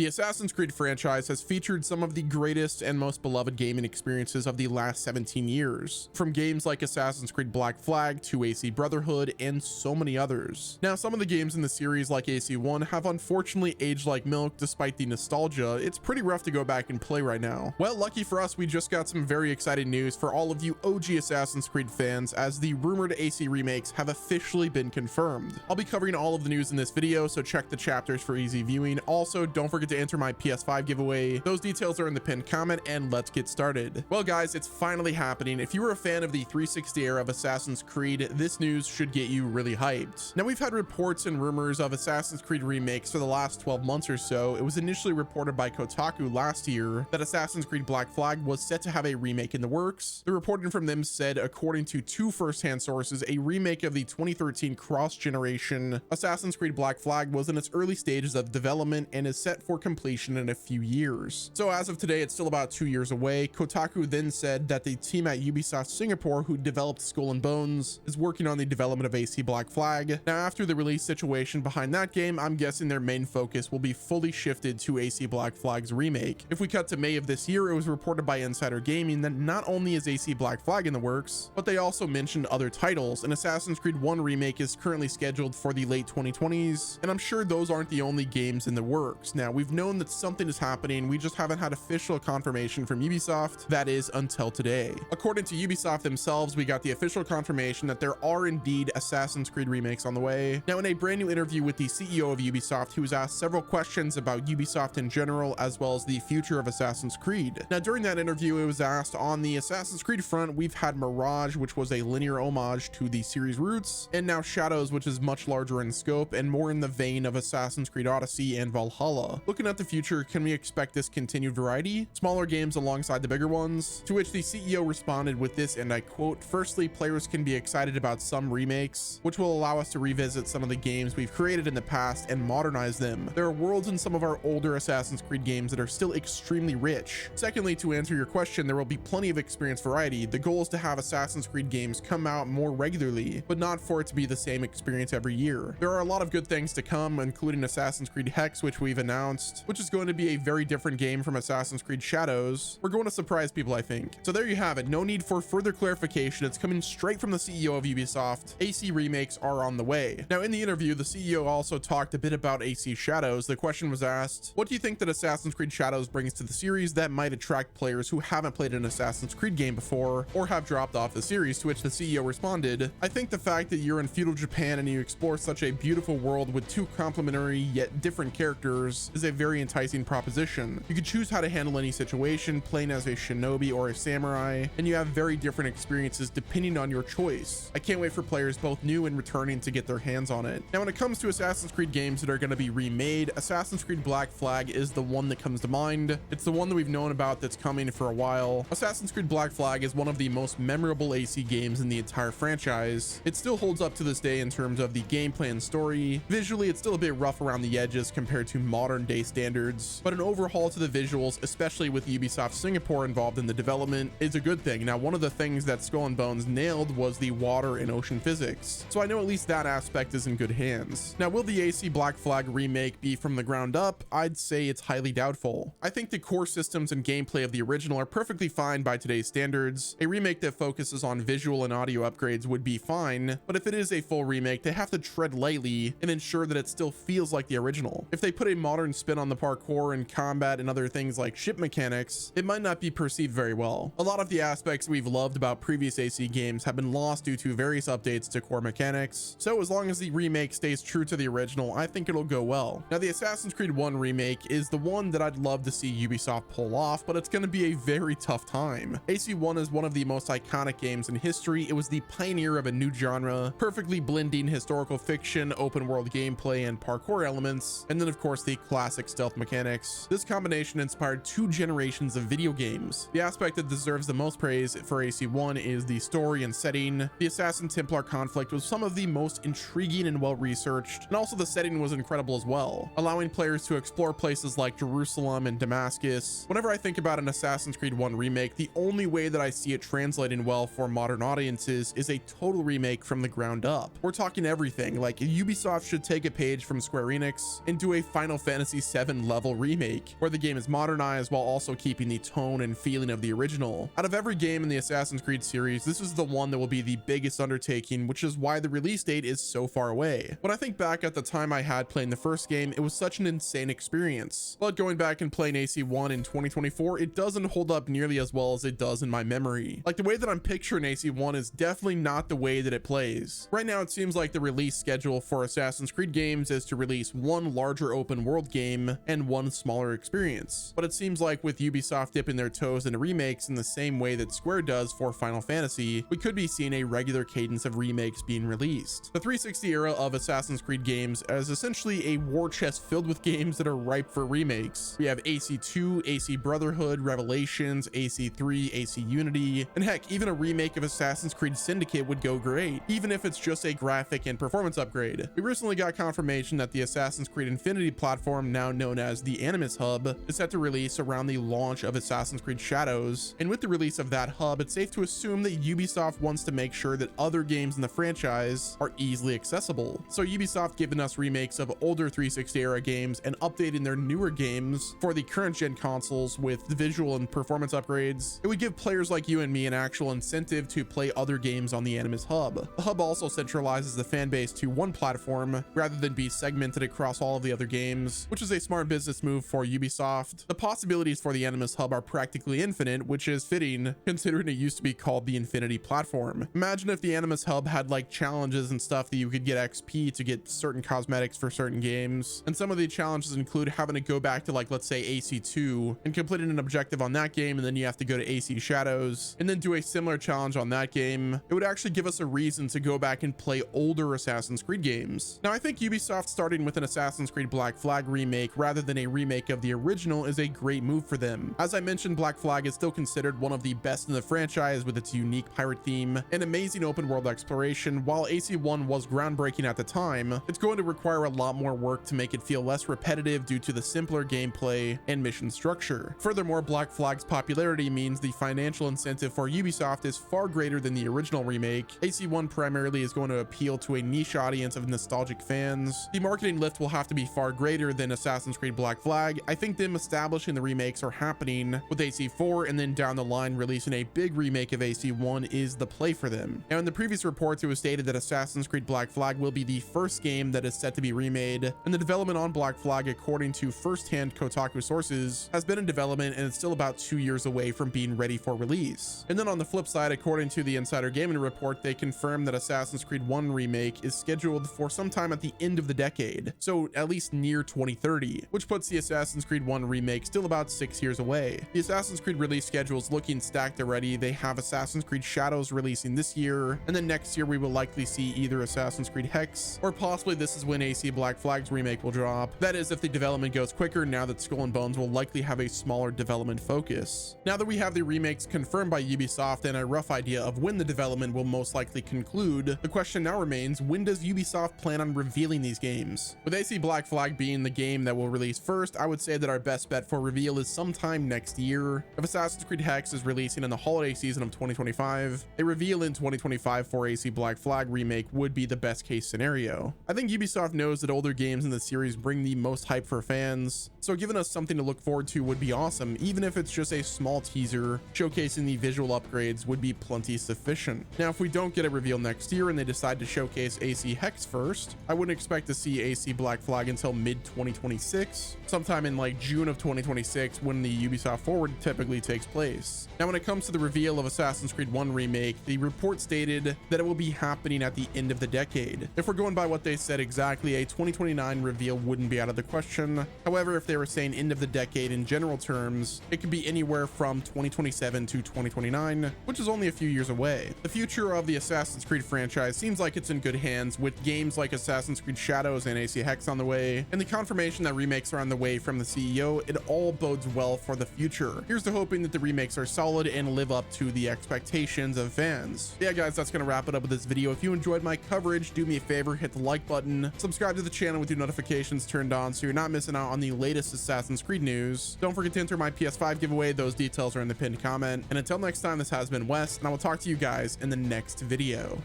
The Assassin's Creed franchise has featured some of the greatest and most beloved gaming experiences of the last 17 years, from games like Assassin's Creed Black Flag to AC Brotherhood and so many others. Now, some of the games in the series like AC1 have unfortunately aged like milk. Despite the nostalgia, it's pretty rough to go back and play right now. Well, lucky for us, we just got some very exciting news for all of you OG Assassin's Creed fans, as the rumored AC remakes have officially been confirmed. I'll be covering all of the news in this video, so check the chapters for easy viewing. Also, don't forget to enter my PS5 giveaway. Those details are in the pinned comment, and let's get started. Well guys, it's finally happening. If you were a fan of the 360 era of Assassin's Creed, this news should get you really hyped. Now, we've had reports and rumors of Assassin's Creed remakes for the last 12 months or so. It was initially reported by Kotaku last year that Assassin's Creed Black Flag was set to have a remake in the works. The reporting from them said, according to two first-hand sources, a remake of the 2013 cross-generation Assassin's Creed Black Flag was in its early stages of development and is set for completion in a few years. So as of today, it's still about 2 years away. Kotaku then said that the team at Ubisoft Singapore, who developed Skull and Bones, is working on the development of AC Black Flag. Now, after the release situation behind that game, I'm guessing their main focus will be fully shifted to AC Black Flag's remake. If we cut to May of this year, it was reported by Insider Gaming that not only is AC Black Flag in the works, but they also mentioned other titles. An Assassin's Creed 1 remake is currently scheduled for the late 2020s, and I'm sure those aren't the only games in the works. Now, we've known that something is happening, we just haven't had official confirmation from Ubisoft, that is, until today. According to Ubisoft themselves, we got the official confirmation that there are indeed Assassin's Creed remakes on the way. Now, in a brand new interview with the CEO of Ubisoft, he was asked several questions about Ubisoft in general, as well as the future of Assassin's Creed. Now, during that interview, it was asked, on the Assassin's Creed front, we've had Mirage, which was a linear homage to the series roots, and now Shadows, which is much larger in scope and more in the vein of Assassin's Creed Odyssey and Valhalla. Looking at the future, can we expect this continued variety? Smaller games alongside the bigger ones? To which the CEO responded with this, and I quote, "Firstly, players can be excited about some remakes, which will allow us to revisit some of the games we've created in the past and modernize them. There are worlds in some of our older Assassin's Creed games that are still extremely rich. Secondly, to answer your question, there will be plenty of experience variety. The goal is to have Assassin's Creed games come out more regularly, but not for it to be the same experience every year. There are a lot of good things to come, including Assassin's Creed Hex, which we've announced, which is going to be a very different game from Assassin's Creed Shadows. We're going to surprise people, I think." So there you have it. No need for further clarification. It's coming straight from the CEO of Ubisoft. AC remakes are on the way. Now, in the interview, the CEO also talked a bit about AC Shadows. The question was asked, what do you think that Assassin's Creed Shadows brings to the series that might attract players who haven't played an Assassin's Creed game before or have dropped off the series? To which the CEO responded, "I think the fact that you're in feudal Japan and you explore such a beautiful world with two complementary yet different characters is a very enticing proposition. You can choose how to handle any situation, playing as a shinobi or a samurai, and you have very different experiences depending on your choice. I can't wait for players both new and returning to get their hands on it." Now, when it comes to Assassin's Creed games that are going to be remade, Assassin's Creed Black Flag is the one that comes to mind. It's the one that we've known about that's coming for a while. Assassin's Creed Black Flag is one of the most memorable AC games in the entire franchise. It still holds up to this day in terms of the gameplay and story. Visually, it's still a bit rough around the edges compared to modern day standards, but an overhaul to the visuals, especially with Ubisoft Singapore involved in the development, is a good thing. Now, one of the things that Skull and Bones nailed was the water and ocean physics, so I know at least that aspect is in good hands. Now, will the AC Black Flag remake be from the ground up? I'd say it's highly doubtful. I think the core systems and gameplay of the original are perfectly fine by today's standards. A remake that focuses on visual and audio upgrades would be fine, but if it is a full remake, they have to tread lightly and ensure that it still feels like the original. If they put a modern spin on the parkour and combat and other things like ship mechanics, it might not be perceived very well. A lot of the aspects we've loved about previous AC games have been lost due to various updates to core mechanics, so as long as the remake stays true to the original, I think it'll go well. Now, the Assassin's Creed 1 remake is the one that I'd love to see Ubisoft pull off, but it's going to be a very tough time. AC1 is one of the most iconic games in history. It was the pioneer of a new genre, perfectly blending historical fiction, open world gameplay, and parkour elements, and then of course the classic stealth mechanics. This combination inspired 2 generations of video games. The aspect that deserves the most praise for AC1 is the story and setting. The Assassin Templar conflict was some of the most intriguing and well researched, and also the setting was incredible as well, allowing players to explore places like Jerusalem and Damascus. Whenever I think about an Assassin's Creed 1 remake, the only way that I see it translating well for modern audiences is a total remake from the ground up. We're talking everything, like Ubisoft should take a page from Square Enix and do a Final Fantasy 67 level remake, where the game is modernized while also keeping the tone and feeling of the original. Out of every game in the Assassin's Creed series, this is the one that will be the biggest undertaking, which is why the release date is so far away. When I think back at the time I had playing the first game, it was such an insane experience. But going back and playing AC1 in 2024, it doesn't hold up nearly as well as it does in my memory. Like, the way that I'm picturing AC1 is definitely not the way that it plays. Right now, it seems like the release schedule for Assassin's Creed games is to release one larger open world game and one smaller experience. But it seems like with Ubisoft dipping their toes into remakes in the same way that Square does for Final Fantasy, we could be seeing a regular cadence of remakes being released. The 360 era of Assassin's Creed games is essentially a war chest filled with games that are ripe for remakes. We have AC2, AC Brotherhood, Revelations, AC3, AC Unity, and heck, even a remake of Assassin's Creed Syndicate would go great, even if it's just a graphic and performance upgrade. We recently got confirmation that the Assassin's Creed Infinity platform, now known as the Animus Hub, is set to release around the launch of Assassin's Creed Shadows, and with the release of that hub, it's safe to assume that Ubisoft wants to make sure that other games in the franchise are easily accessible. So Ubisoft giving us remakes of older 360 era games and updating their newer games for the current gen consoles with the visual and performance upgrades, it would give players like you and me an actual incentive to play other games on the Animus Hub. The hub also centralizes the fan base to one platform rather than be segmented across all of the other games, which is a smart business move for Ubisoft. The possibilities for the Animus Hub are practically infinite, which is fitting considering it used to be called the Infinity platform. Imagine if the Animus Hub had like challenges and stuff that you could get XP to get certain cosmetics for certain games, and some of the challenges include having to go back to, like, let's say AC2 and completing an objective on that game, and then you have to go to AC Shadows and then do a similar challenge on that game. It would actually give us a reason to go back and play older Assassin's Creed games. Now, I think Ubisoft starting with an Assassin's Creed Black Flag remake rather than a remake of the original is a great move for them. As I mentioned, Black Flag is still considered one of the best in the franchise with its unique pirate theme and amazing open world exploration. While AC1 was groundbreaking at the time, it's going to require a lot more work to make it feel less repetitive due to the simpler gameplay and mission structure. Furthermore, Black Flag's popularity means the financial incentive for Ubisoft is far greater than the original remake. AC1 primarily is going to appeal to a niche audience of nostalgic fans. The marketing lift will have to be far greater than Assassin's Creed Black Flag. I think them establishing the remakes are happening with AC4, and then down the line releasing a big remake of AC1 is the play for them. Now, in the previous reports, it was stated that Assassin's Creed Black Flag will be the first game that is set to be remade, and the development on Black Flag, according to first-hand Kotaku sources, has been in development and it's still about 2 years away from being ready for release. And then on the flip side, according to the Insider Gaming report, they confirmed that Assassin's Creed 1 remake is scheduled for sometime at the end of the decade, so at least near 2030, which puts the Assassin's Creed 1 remake still about 6 years away. The Assassin's Creed release schedule is looking stacked already. They have Assassin's Creed Shadows releasing this year, and then next year we will likely see either Assassin's Creed Hex, or possibly this is when AC Black Flag's remake will drop. That is if the development goes quicker, now that Skull and Bones will likely have a smaller development focus. Now that we have the remakes confirmed by Ubisoft and a rough idea of when the development will most likely conclude, the question now remains, when does Ubisoft plan on revealing these games? With AC Black Flag being the game that will release first, I would say that our best bet for reveal is sometime next year. If Assassin's Creed Hex is releasing in the holiday season of 2025, a reveal in 2025 for AC Black Flag remake would be the best case scenario. I think Ubisoft knows that older games in the series bring the most hype for fans, so giving us something to look forward to would be awesome. Even if it's just a small teaser showcasing the visual upgrades would be plenty sufficient. Now, if we don't get a reveal next year and they decide to showcase AC Hex first, I wouldn't expect to see AC Black Flag until mid 2026, sometime in like June of 2026 when the Ubisoft Forward typically takes place. Now, when it comes to the reveal of Assassin's Creed 1 remake, the report stated that it will be happening at the end of the decade. If we're going by what they said exactly, a 2029 reveal wouldn't be out of the question. However, if they were saying end of the decade in general terms, it could be anywhere from 2027 to 2029, which is only a few years away. The future of the Assassin's Creed franchise seems like it's in good hands, with games like Assassin's Creed Shadows and AC Hex on the way, and the confirmation that remakes are on the way from the CEO. It all bodes well for the future. Here's to hoping that the remakes are solid and live up to the expectations of fans. Yeah, guys, that's gonna wrap it up with this video. If you enjoyed my coverage, do me a favor, hit the like button, subscribe to the channel with your notifications turned on so you're not missing out on the latest Assassin's Creed news. Don't forget to enter my PS5 giveaway. Those details are in the pinned comment. And until next time, this has been Wes, and I will talk to you guys in the next video.